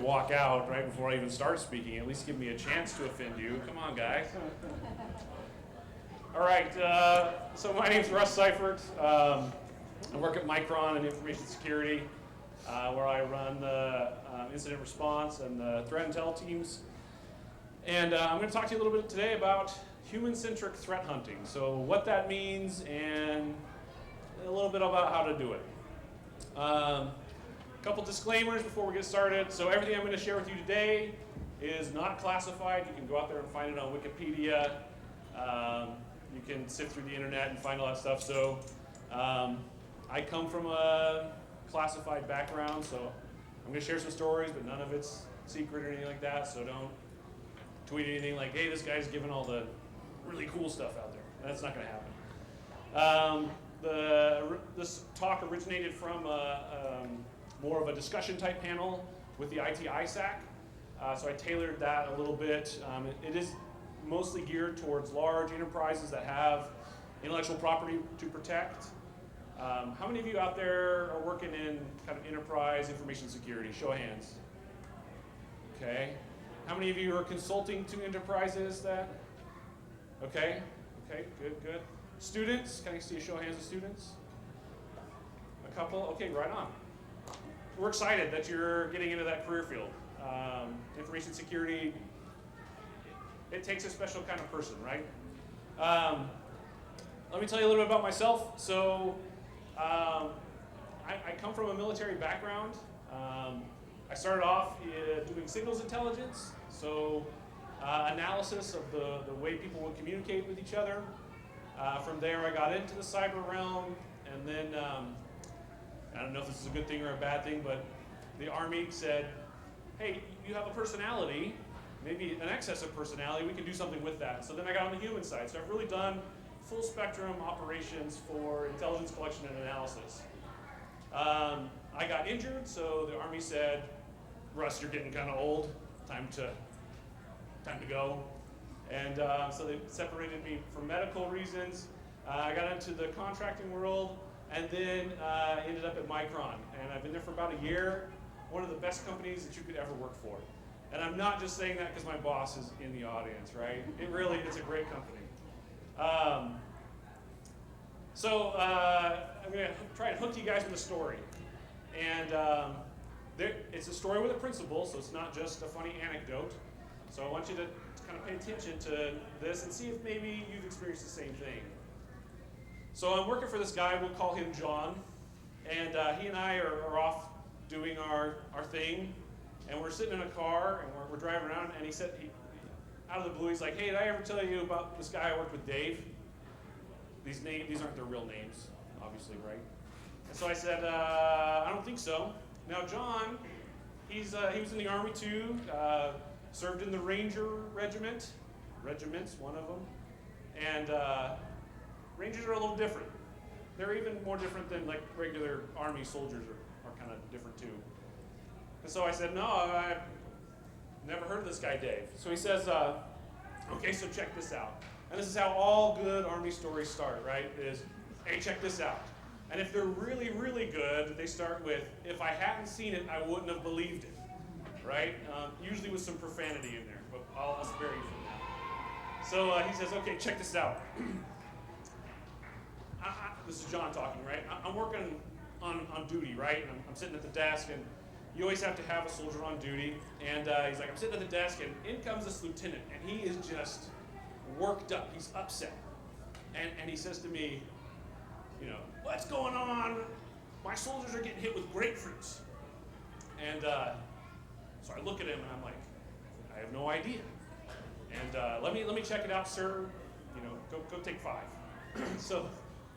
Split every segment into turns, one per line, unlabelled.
walk out right before I even start speaking. At least give me a chance to offend you. Come on, guys. All right, so my name's Russ Syphert. I work at Micron in information security, where I run the incident response and the threat intel teams. And I'm going to talk to you a little bit today about human-centric threat hunting. So what that means and a little bit about how to do it. A couple disclaimers before we get started. So everything I'm going to share with you today is not classified. You can go out there and find it on Wikipedia. You can sift through the internet and find all that stuff. So I come from a classified background, so I'm going to share some stories, but none of it's secret or anything like that. So don't tweet anything like, hey, this guy's giving all the really cool stuff out there. That's not going to happen. This talk originated from more of a discussion type panel with the IT ISAC. So I tailored that a little bit. It is mostly geared towards large enterprises that have intellectual property to protect. How many of you out there are working in kind of enterprise information security? Show of hands. Okay. How many of you are consulting to enterprises that? Okay, good. Students, can I see a show of hands of students? A couple, okay, right on. We're excited that you're getting into that career field. Information security, it takes a special kind of person, right? Let me tell you a little bit about myself. So, I come from a military background. I started off doing signals intelligence, so analysis of the way people would communicate with each other. From there, I got into the cyber realm, and then I don't know if this is a good thing or a bad thing, but the Army said, hey, you have a personality, maybe an excess of personality, we can do something with that. So then I got on the human side. So I've really done full spectrum operations for intelligence collection and analysis. I got injured, so the Army said, Russ, you're getting kind of old, time to go. And so they separated me for medical reasons. I got into the contracting world, and then ended up at Micron. And I've been there for about a year, one of the best companies that you could ever work for. And I'm not just saying that because my boss is in the audience, right? It's a great company. So I'm going to try and hook you guys with a story. And it's a story with a principle, so it's not just a funny anecdote. So I want you to kind of pay attention to this and see if maybe you've experienced the same thing. So I'm working for this guy, we'll call him John, and he and I are off doing our thing, and we're sitting in a car, and we're driving around, and he said, out of the blue, he's like, hey, did I ever tell you about this guy I worked with, Dave? These aren't their real names, obviously, right? And so I said, I don't think so. Now John, he was in the Army too, served in the Ranger Regiment, one of them, and Rangers are a little different. They're even more different than like regular Army soldiers are kind of different too. And so I said, no, I've never heard of this guy, Dave. So he says, okay, so check this out. And this is how all good Army stories start, right? Is, hey, check this out. And if they're really, really good, they start with, if I hadn't seen it, I wouldn't have believed it, right? Usually with some profanity in there, but I'll spare you from that. So he says, okay, check this out. This is John talking, right? I'm working on duty, right? And I'm sitting at the desk, and you always have to have a soldier on duty. And he's like, I'm sitting at the desk, and in comes this lieutenant, and he is just worked up. He's upset. And he says to me, what's going on? My soldiers are getting hit with grapefruits. And so I look at him, and I'm like, I have no idea. And let me check it out, sir. Go take 5. So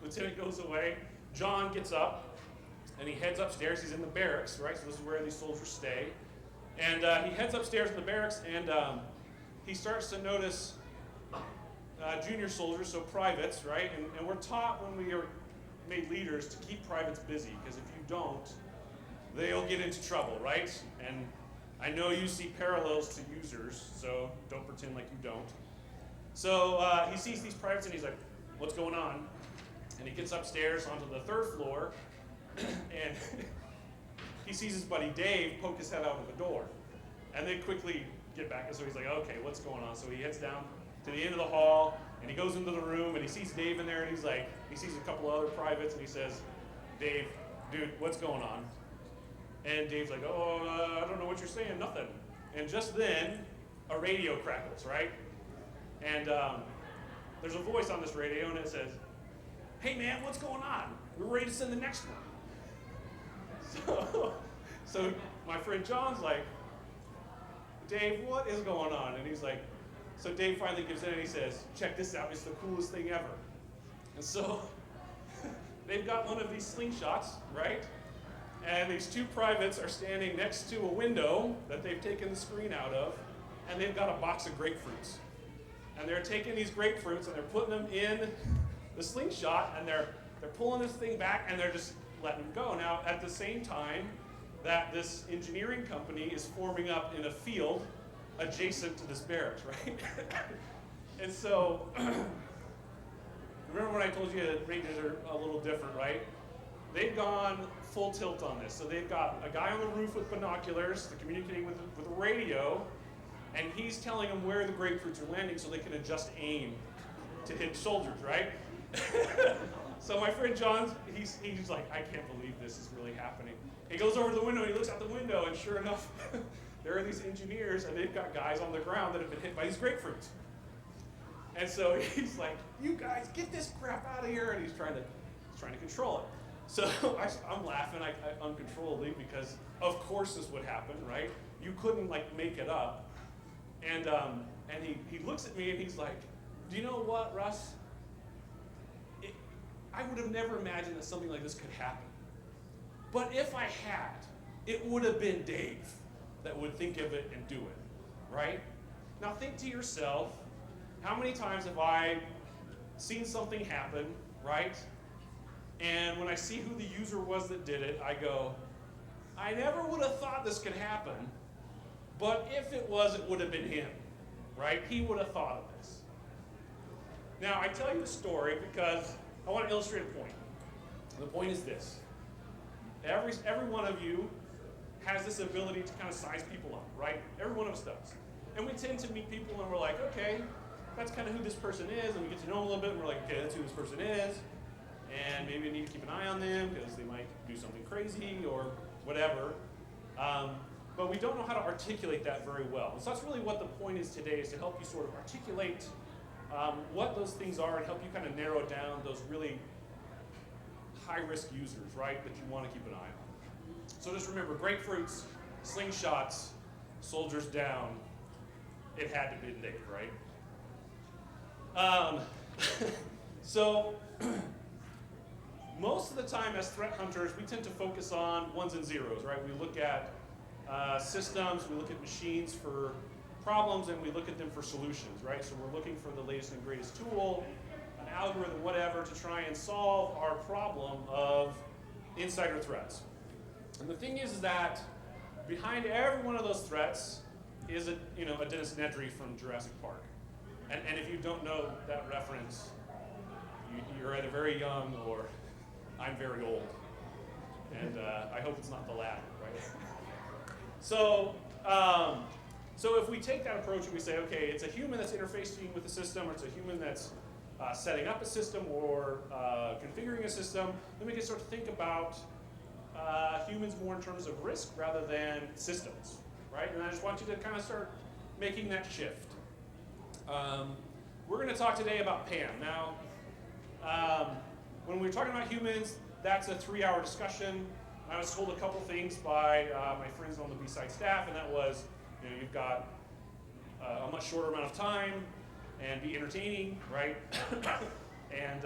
lieutenant goes away. John gets up, and he heads upstairs. He's in the barracks, right? So this is where these soldiers stay. And he heads upstairs in the barracks, and he starts to notice junior soldiers, so privates, right? And we're taught when we are made leaders to keep privates busy, because if you don't, they'll get into trouble, right? And I know you see parallels to users, so don't pretend like you don't. So he sees these privates, and he's like, what's going on? And he gets upstairs onto the 3rd floor, and he sees his buddy Dave poke his head out of the door. And they quickly get back, and so he's like, okay, what's going on? So he heads down to the end of the hall, and he goes into the room, and he sees Dave in there, and he's like, he sees a couple of other privates, and he says, Dave, dude, what's going on? And Dave's like, oh, I don't know what you're saying, nothing. And just then, a radio crackles, right? And there's a voice on this radio, and it says, hey man, what's going on? We're ready to send the next one. So my friend John's like, Dave, what is going on? And he's like, so Dave finally gives in and he says, check this out, it's the coolest thing ever. And so they've got one of these slingshots, right? And these two privates are standing next to a window that they've taken the screen out of, and they've got a box of grapefruits. And they're taking these grapefruits and they're putting them in the slingshot, and they're pulling this thing back, and they're just letting them go. Now, at the same time that this engineering company is forming up in a field adjacent to this barracks, right? And so, remember when I told you that ranges are a little different, right? They've gone full tilt on this. So they've got a guy on the roof with binoculars, they're communicating with a radio, and he's telling them where the grapefruits are landing so they can adjust aim to hit soldiers, right? So my friend John, he's like, I can't believe this is really happening. He goes over to the window, he looks out the window, and sure enough, there are these engineers, and they've got guys on the ground that have been hit by these grapefruits. And so he's like, you guys, get this crap out of here, and he's trying to control it. So I'm laughing uncontrollably because of course this would happen, right? You couldn't like make it up. And he looks at me and he's like, do you know what, Russ? I would have never imagined that something like this could happen. But if I had, it would have been Dave that would think of it and do it, right? Now think to yourself, how many times have I seen something happen, right? And when I see who the user was that did it, I go, I never would have thought this could happen, but if it was, it would have been him, right? He would have thought of this. Now, I tell you the story because I want to illustrate a point. The point is this. Every one of you has this ability to kind of size people up, right? Every one of us does. And we tend to meet people and we're like, okay, that's kind of who this person is, and we get to know them a little bit, and we're like, okay, that's who this person is, and maybe we need to keep an eye on them because they might do something crazy or whatever. But we don't know how to articulate that very well. So that's really what the point is today, is to help you sort of articulate what those things are and help you kind of narrow down those really high-risk users, right, that you want to keep an eye on. So just remember, grapefruits, slingshots, soldiers down. It had to be Dave, right? So most of the time as threat hunters, we tend to focus on ones and zeros, right? We look at systems, we look at machines for problems, and we look at them for solutions, right? So we're looking for the latest and greatest tool, an algorithm, whatever, to try and solve our problem of insider threats. And the thing is that behind every one of those threats is a Dennis Nedry from Jurassic Park. And if you don't know that reference, you're either very young or I'm very old. And I hope it's not the latter, right? So if we take that approach and we say, okay, it's a human that's interfacing with the system, or it's a human that's setting up a system or configuring a system, then we can start to think about humans more in terms of risk rather than systems, right? And I just want you to kind of start making that shift. We're going to talk today about PAM. Now, when we're talking about humans, that's a 3-hour discussion. I was told a couple things by my friends on the B-side staff, and that was, you've got a much shorter amount of time, and be entertaining, right? and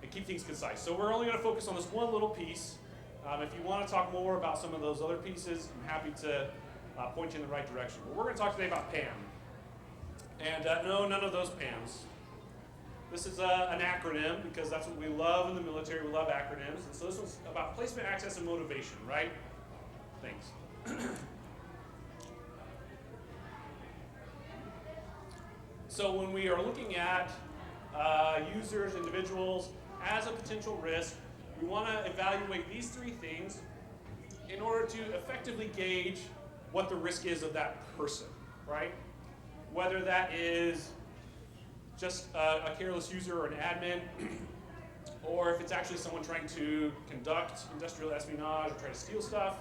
keep things concise. So we're only going to focus on this one little piece. If you want to talk more about some of those other pieces, I'm happy to point you in the right direction. But we're going to talk today about PAM. And no, none of those PAMs. This is an acronym because that's what we love in the military. We love acronyms. And so this one's about placement, access, and motivation, right? Thanks. So when we are looking at users, individuals, as a potential risk, we want to evaluate these 3 things in order to effectively gauge what the risk is of that person, right? Whether that is just a careless user or an admin, or if it's actually someone trying to conduct industrial espionage or try to steal stuff,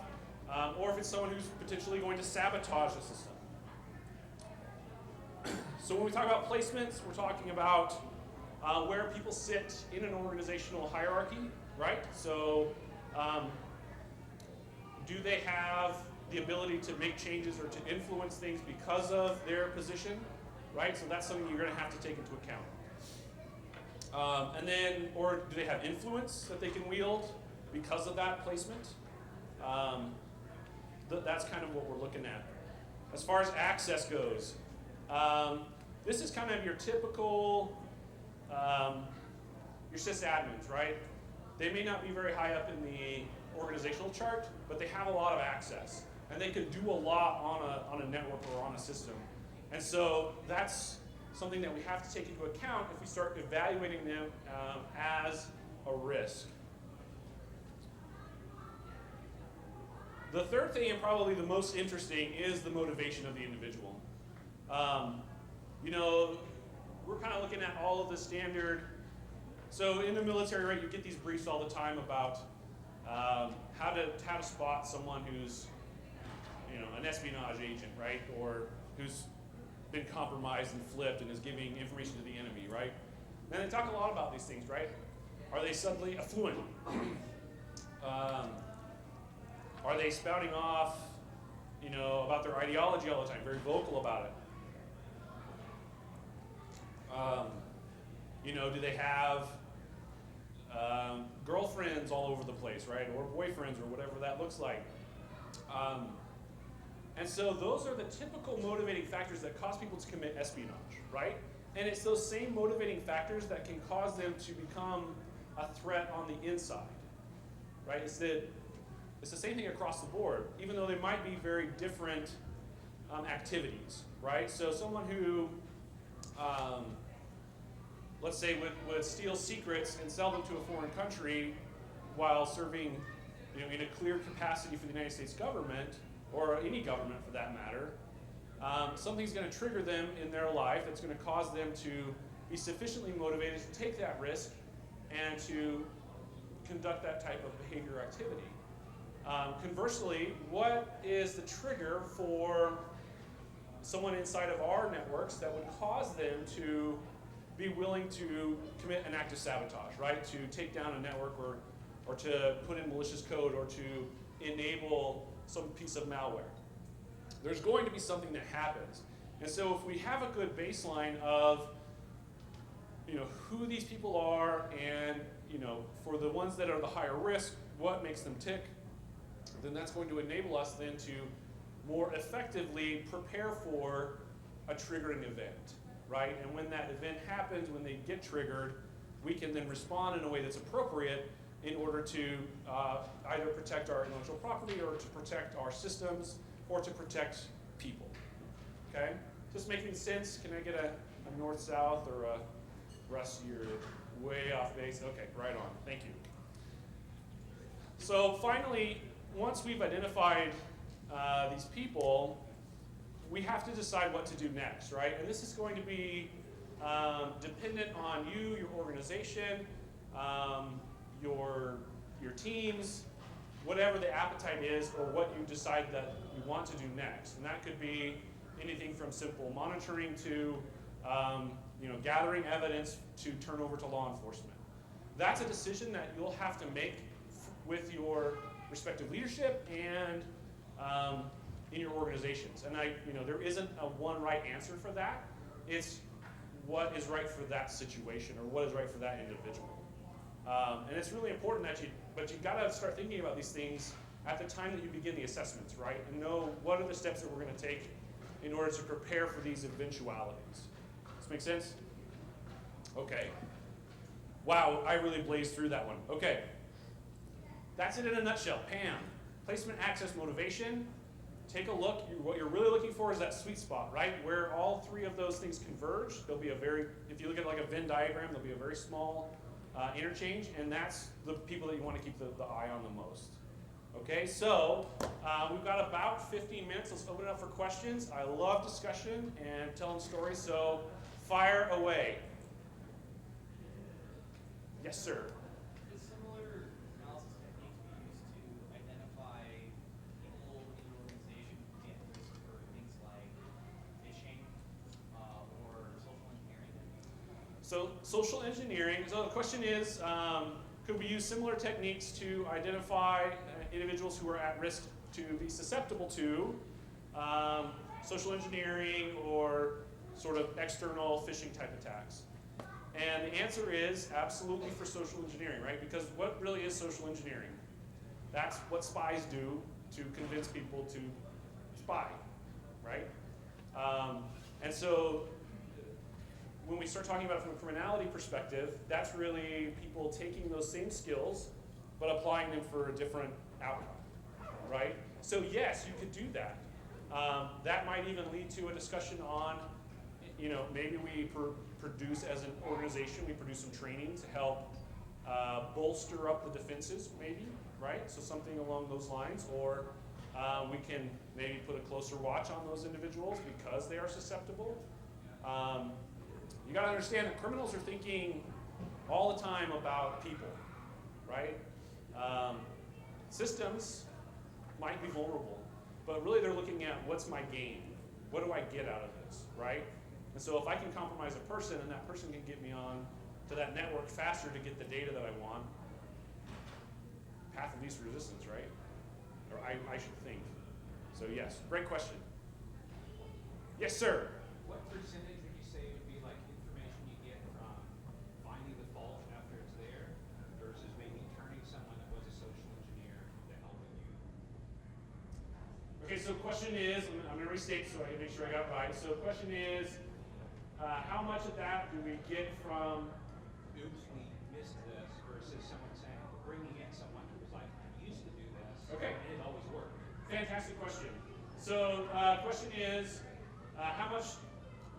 or if it's someone who's potentially going to sabotage the system. So when we talk about placements, we're talking about where people sit in an organizational hierarchy, right? So do they have the ability to make changes or to influence things because of their position, right? So that's something you're going to have to take into account. And then, or do they have influence that they can wield because of that placement? That's kind of what we're looking at. As far as access goes, this is kind of your typical, your sysadmins, right? They may not be very high up in the organizational chart, but they have a lot of access. And they can do a lot on a network or on a system. And so that's something that we have to take into account if we start evaluating them as a risk. The third thing, and probably the most interesting, is the motivation of the individual. We're kind of looking at all of the standard. So in the military, right, you get these briefs all the time about how to spot someone who's, an espionage agent, right, or who's been compromised and flipped and is giving information to the enemy, right? And they talk a lot about these things, right? Are they suddenly affluent? Are they spouting off, about their ideology all the time, very vocal about it? Do they have girlfriends all over the place, right? Or boyfriends, or whatever that looks like. And so those are the typical motivating factors that cause people to commit espionage, right? And it's those same motivating factors that can cause them to become a threat on the inside, right? It's the same thing across the board, even though they might be very different activities, right? So someone who, let's say, would steal secrets and sell them to a foreign country while serving, in a clear capacity for the United States government, or any government for that matter, something's going to trigger them in their life that's going to cause them to be sufficiently motivated to take that risk and to conduct that type of behavior activity. Conversely, what is the trigger for someone inside of our networks that would cause them to be willing to commit an act of sabotage, right? To take down a network or to put in malicious code or to enable some piece of malware. There's going to be something that happens. And so if we have a good baseline of who these people are and for the ones that are the higher risk, what makes them tick, then that's going to enable us then to more effectively prepare for a triggering event, right? And when that event happens, when they get triggered, we can then respond in a way that's appropriate in order to either protect our intellectual property or to protect our systems or to protect people, okay? Just making sense? Can I get a north-south or a Russ, you're way off base? Okay, right on, thank you. So finally, once we've identified these people, we have to decide what to do next, right? And this is going to be dependent on you, your organization, your teams, whatever the appetite is or what you decide that you want to do next. And that could be anything from simple monitoring to gathering evidence to turn over to law enforcement. That's a decision that you'll have to make with your respective leadership and in your organizations. And there isn't a one right answer for that. It's what is right for that situation or what is right for that individual. And it's really important but you've got to start thinking about these things at the time that you begin the assessments, right? And know what are the steps that we're going to take in order to prepare for these eventualities. Does this make sense? Okay. Wow, I really blazed through that one. Okay. That's it in a nutshell. Pam, placement, access, motivation. Take a look. What you're really looking for is that sweet spot, right? Where all three of those things converge. There'll be if you look at like a Venn diagram, there'll be a very small interchange, and that's the people that you want to keep the eye on the most. Okay, so we've got about 15 minutes. Let's open it up for questions. I love discussion and telling stories, so fire away. Yes, sir.
Is similar analysis techniques we use to identify people in an organization who get risk for things like phishing or social engineering?
So social engineering, so the question is, could we use similar techniques to identify individuals who are at risk to be susceptible to social engineering or sort of external phishing type attacks? And the answer is absolutely for social engineering, right? Because what really is social engineering? That's what spies do to convince people to spy, right? And so when we start talking about it from a criminality perspective, that's really people taking those same skills but applying them for a different outcome, right? So yes, you could do that. That might even lead to a discussion on, maybe we produce as an organization, we produce some training to help bolster up the defenses, maybe, right? So something along those lines, or we can maybe put a closer watch on those individuals because they are susceptible. You got to understand that criminals are thinking all the time about people, right? Systems might be vulnerable, but really they're looking at what's my gain? What do I get out of this, right? And so if I can compromise a person and that person can get me on to that network faster to get the data that I want, path of least resistance, right? Or I should think. So yes, great question. Yes, sir.
What percentage would you say would be like information you get from finding the fault after it's there versus maybe turning someone that was a social engineer to helping you?
Okay, so question is, I'm going to restate so I can make sure I got it right. So question is, how much of that do we get from?
Oops, we missed this versus someone saying, bringing in someone who was like, I used to do this,
Okay.
and it always worked.
Fantastic question. So question is, how much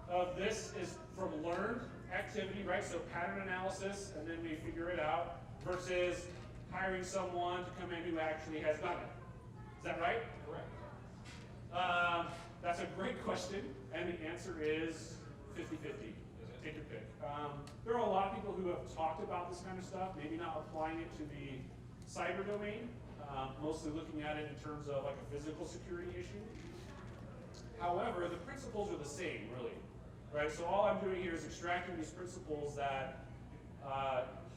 of this is from learned activity, right? So pattern analysis, and then we figure it out, versus hiring someone to come in who actually has done it. Is that right?
Correct.
That's a great question, and the answer is 50-50. Take your pick. There are a lot of people who have talked about this kind of stuff, maybe not applying it to the cyber domain, mostly looking at it in terms of like a physical security issue. However, the principles are the same, really, right? So all I'm doing here is extracting these principles that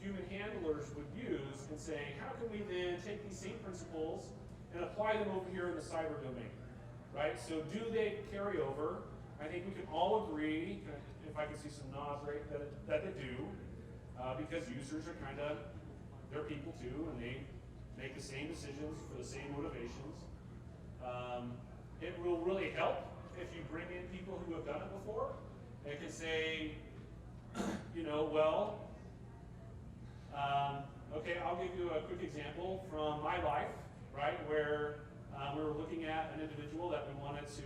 human handlers would use and saying, how can we then take these same principles and apply them over here in the cyber domain, right? So do they carry over? I think we can all agree, if I can see some nods, right, that they do, because users are they're people too, and they make the same decisions for the same motivations. It will really help if you bring in people who have done it before and can say, okay, I'll give you a quick example from my life, right, where we were looking at an individual that we wanted to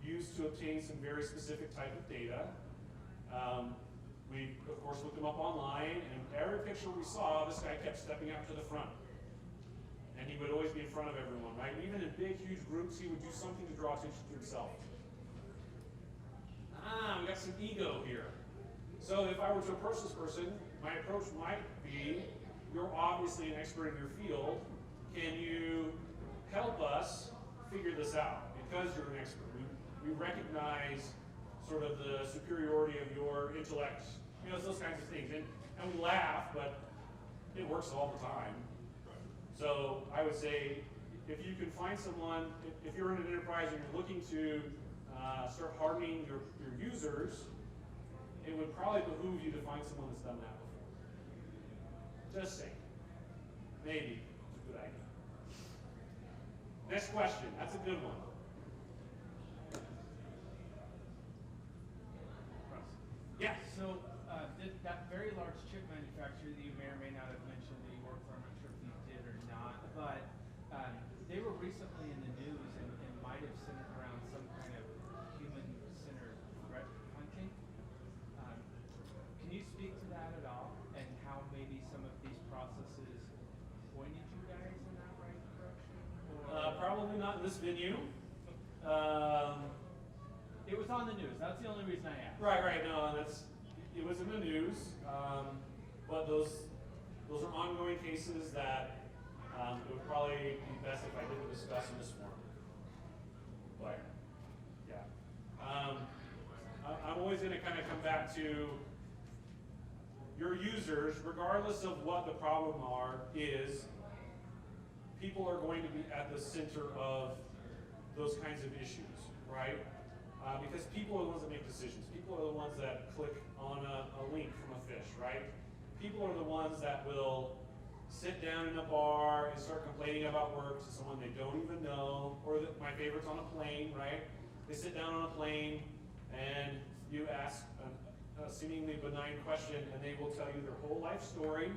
use to obtain some very specific type of data. We, of course, looked him up online, and every picture we saw, this guy kept stepping out to the front. And he would always be in front of everyone, right? Even in big, huge groups, he would do something to draw attention to himself. We got some ego here. So if I were to approach this person, my approach might be, you're obviously an expert in your field. Can you help us figure this out? Because you're an expert. We recognize sort of the superiority of your intellect, it's those kinds of things. And we laugh, but it works all the time. So I would say, if you can find someone, if you're in an enterprise and you're looking to start hardening your users, it would probably behoove you to find someone that's done that before. Just saying. Maybe it's a good idea. Next question. That's a good one. Yeah.
So that very large chip manufacturer that you may or may not have mentioned that you work for, I'm not sure if you did or not, but they were recently in the news and might have centered around some kind of human-centered threat hunting. Can you speak to that at all, and how maybe some of these processes pointed you guys
not in this venue.
It was on the news. That's the only reason I asked.
Right. No, it was in the news, but those are ongoing cases that it would probably be best if I didn't discuss in this forum. But yeah, I'm always going to kind of come back to your users, regardless of what the problem is. People are going to be at the center of those kinds of issues, right? Because people are the ones that make decisions. People are the ones that click on a link from a fish, right? People are the ones that will sit down in a bar and start complaining about work to someone they don't even know, or my favorite's on a plane, right? They sit down on a plane and you ask a seemingly benign question and they will tell you their whole life story,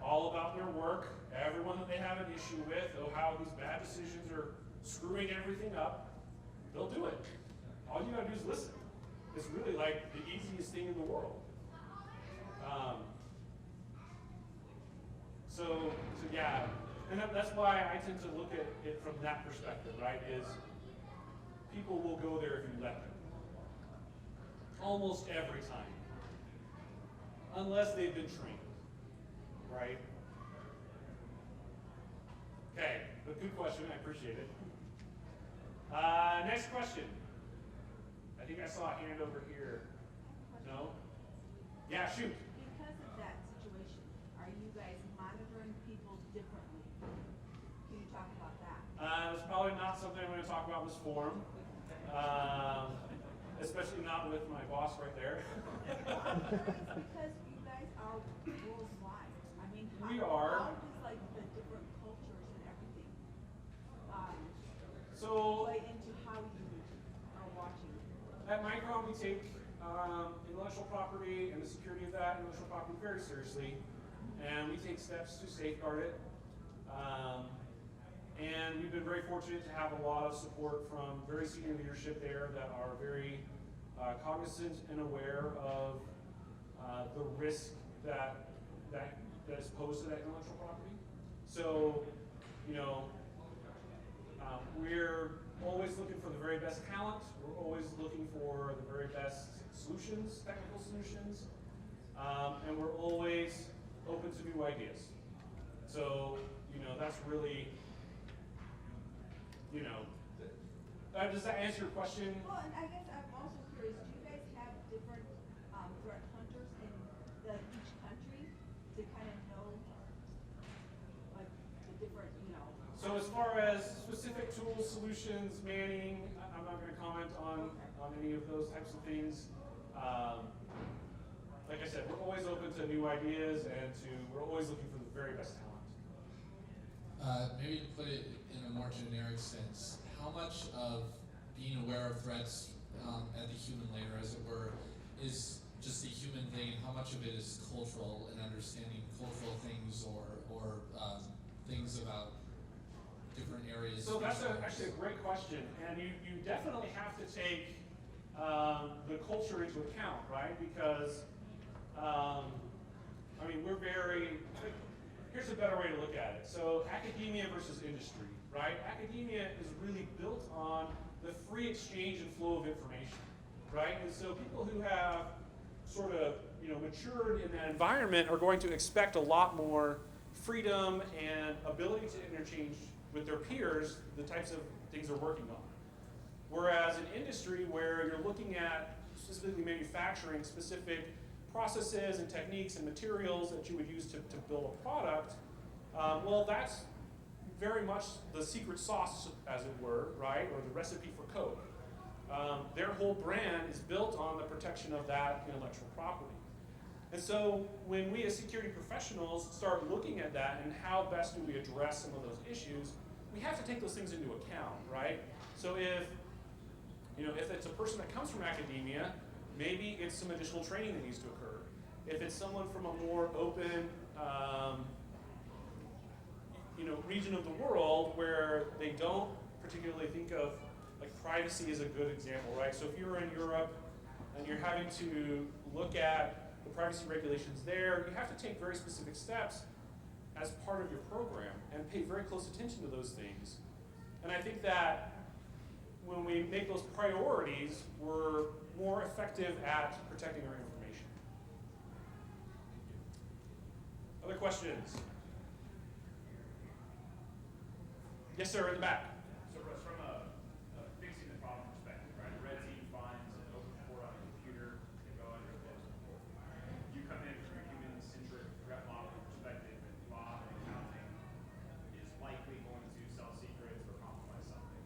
all about their work, everyone that they have an issue with, how these bad decisions are screwing everything up. They'll do it. All you gotta do is listen. It's really like the easiest thing in the world. So yeah, and that's why I tend to look at it from that perspective, right? Is people will go there if you let them. Almost every time. Unless they've been trained, right? Okay, but good question, I appreciate it. Next question. I think I saw a hand over here. No? Yeah, shoot.
Because of that situation, are you guys monitoring people differently? Can you talk about that?
It's probably not something I'm going to talk about in this forum. Especially not with my boss right there.
Well, I'm curious because you guys are worldwide. I mean,
We are.
How does like the different cultures and everything
So
play into how you are watching?
at Micron, we take intellectual property and the security of that intellectual property very seriously, and we take steps to safeguard it. And we've been very fortunate to have a lot of support from very senior leadership there that are very cognizant and aware of the risk that is posed to that intellectual property. So, we're always looking for the very best talent. We're always looking for the very best solutions, technical solutions, and we're always open to new ideas. So, that's really, does that answer your question?
Well, and I guess I'm also curious, do you guys have different threat hunters in each country to kind of know like the different,
So as far as specific tools, solutions, manning, I'm not going to comment on any of those types of things. Like I said, we're always open to new ideas and we're always looking for the very best talent.
Maybe to put it in a more generic sense, how much of being aware of threats at the human layer, as it were, is just the human thing, and how much of it is cultural and understanding cultural things or things about different areas?
So that's actually a great question, and you definitely have to take the culture into account, right? Because, we're here's a better way to look at it. So academia versus industry, right? Academia is really built on the free exchange and flow of information, right? And so people who have sort of, matured in that environment are going to expect a lot more freedom and ability to interchange with their peers the types of things they're working on. Whereas in industry, where you're looking at specifically manufacturing specific processes and techniques and materials that you would use to build a product, well, that's very much the secret sauce, as it were, right, or the recipe for Coke. Their whole brand is built on the protection of that intellectual property. And so when we as security professionals start looking at that and how best do we address some of those issues, we have to take those things into account, right? So if it's a person that comes from academia, maybe it's some additional training that needs to occur. If it's someone from a more open, region of the world where they don't particularly think of, like privacy is a good example, right? So if you're in Europe and you're having to look at the privacy regulations there, you have to take very specific steps as part of your program and pay very close attention to those things. And I think that when we make those priorities, we're more effective at protecting our information. Other questions? Yes, sir, in the back.
So Russ, from a fixing the problem perspective, right? The red team finds an open port on a computer, they go under it. You come in from a human-centric threat modeling perspective, and Bob in accounting is likely going to sell secrets or compromise something.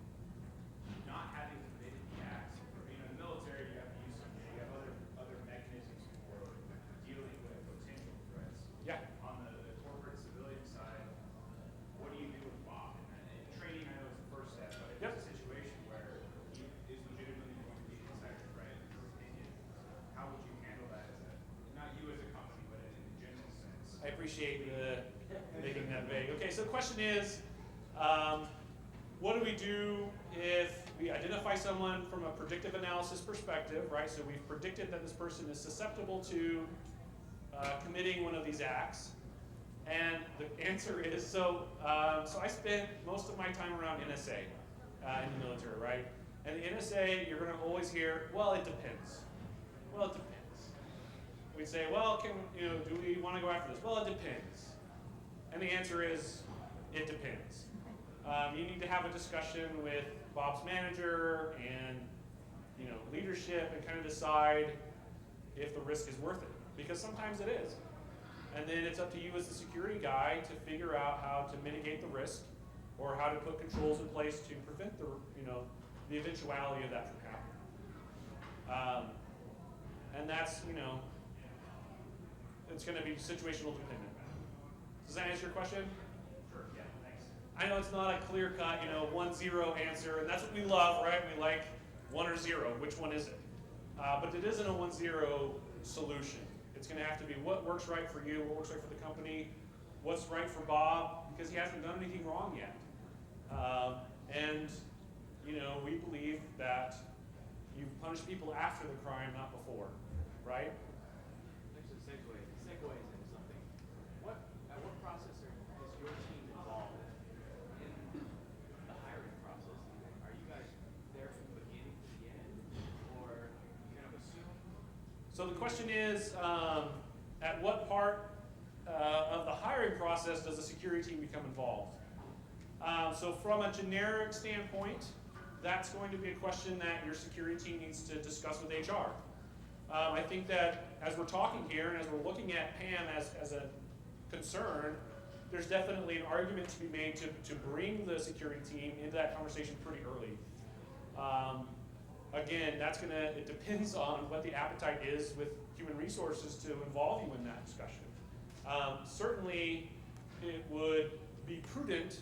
Not having committed the acts, in the military, you have to use some, you have other mechanisms for dealing with potential threats.
Yeah.
On the corporate civilian side, what do you do with Bob? And training, I know, is the first step, but if
Yep.
it's a situation where he is legitimately going to be an insider threat, in your opinion, how would you handle that as a, not you as a company, but in a general sense?
I appreciate the making that vague. Okay, so the question is, what do we do if we identify someone from a predictive analysis perspective, right? So we've predicted that this person is susceptible to committing one of these acts. And the answer is, so I spent most of my time around NSA in the military, right? And the NSA, you're going to always hear, well, it depends. Well, it depends. We'd say, well, do we want to go after this? Well, it depends. And the answer is, it depends. You need to have a discussion with Bob's manager and leadership and kind of decide if the risk is worth it. Because sometimes it is. And then it's up to you as the security guy to figure out how to mitigate the risk or how to put controls in place to prevent the eventuality of that from happening. And that's, it's going to be situational dependent. Does that answer your question?
Sure, yeah, thanks.
I know it's not a clear-cut, 1-0 answer, and that's what we love, right? We like 1 or 0. Which one is it? But it isn't a 1-0 solution. It's going to have to be what works right for you, what works right for the company, what's right for Bob, because he hasn't done anything wrong yet. And we believe that you punish people after the crime, not before, right?
Actually, segues into something. At what process is your team involved in the hiring process? Are you guys there from the beginning to the end, or you kind of assume?
So the question is, at what part of the hiring process does the security team become involved? So from a generic standpoint, that's going to be a question that your security team needs to discuss with HR. I think that as we're talking here and as we're looking at Pam as a concern, there's definitely an argument to be made to bring the security team into that conversation pretty early. Again, it depends on what the appetite is with human resources to involve you in that discussion. Certainly, it would be prudent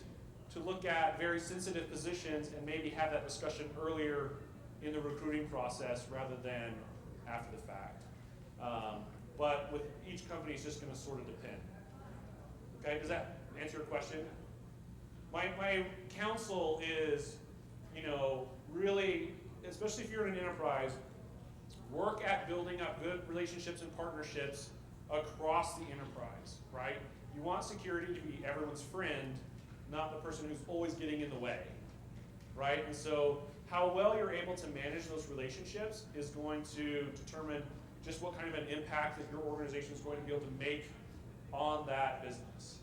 to look at very sensitive positions and maybe have that discussion earlier in the recruiting process rather than after the fact. But with each company, it's just going to sort of depend. Okay, does that answer your question? My counsel is, really, especially if you're in an enterprise, work at building up good relationships and partnerships across the enterprise, right? You want security to be everyone's friend, not the person who's always getting in the way, right? And so how well you're able to manage those relationships is going to determine just what kind of an impact that your organization is going to be able to make on that business,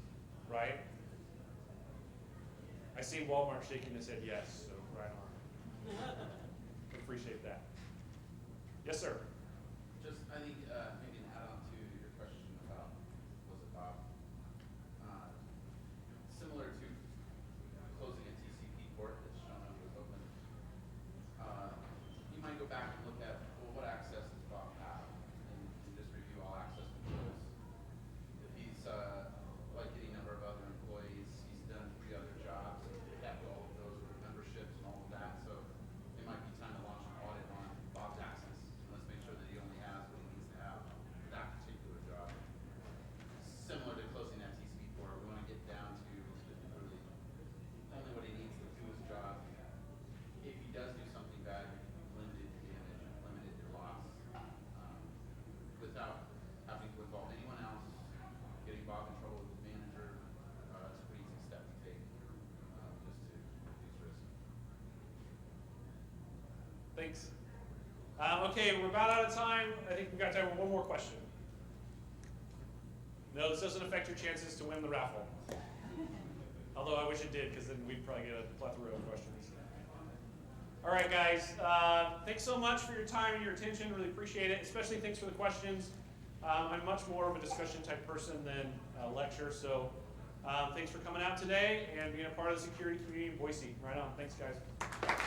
right? I see Walmart shaking his head yes, so right on. Appreciate that. Yes, sir.
Just, I think, maybe an add-on to your question about, was it Bob? Similar to closing a TCP port that's shown up was open. You might go back and look at, well, what access does Bob have? And just review all access controls. If he's, like any number of other employees, he's done 3 other jobs, kept all of those memberships and all of that, so it might be time to launch an audit on Bob's access. Let's make
Thanks. Okay, we're about out of time. I think we've got time for one more question. No, this doesn't affect your chances to win the raffle. Although I wish it did, because then we'd probably get a plethora of questions. All right, guys. Thanks so much for your time and your attention. Really appreciate it. Especially thanks for the questions. I'm much more of a discussion type person than a lecture. So thanks for coming out today and being a part of the security community in Boise. Right on. Thanks, guys.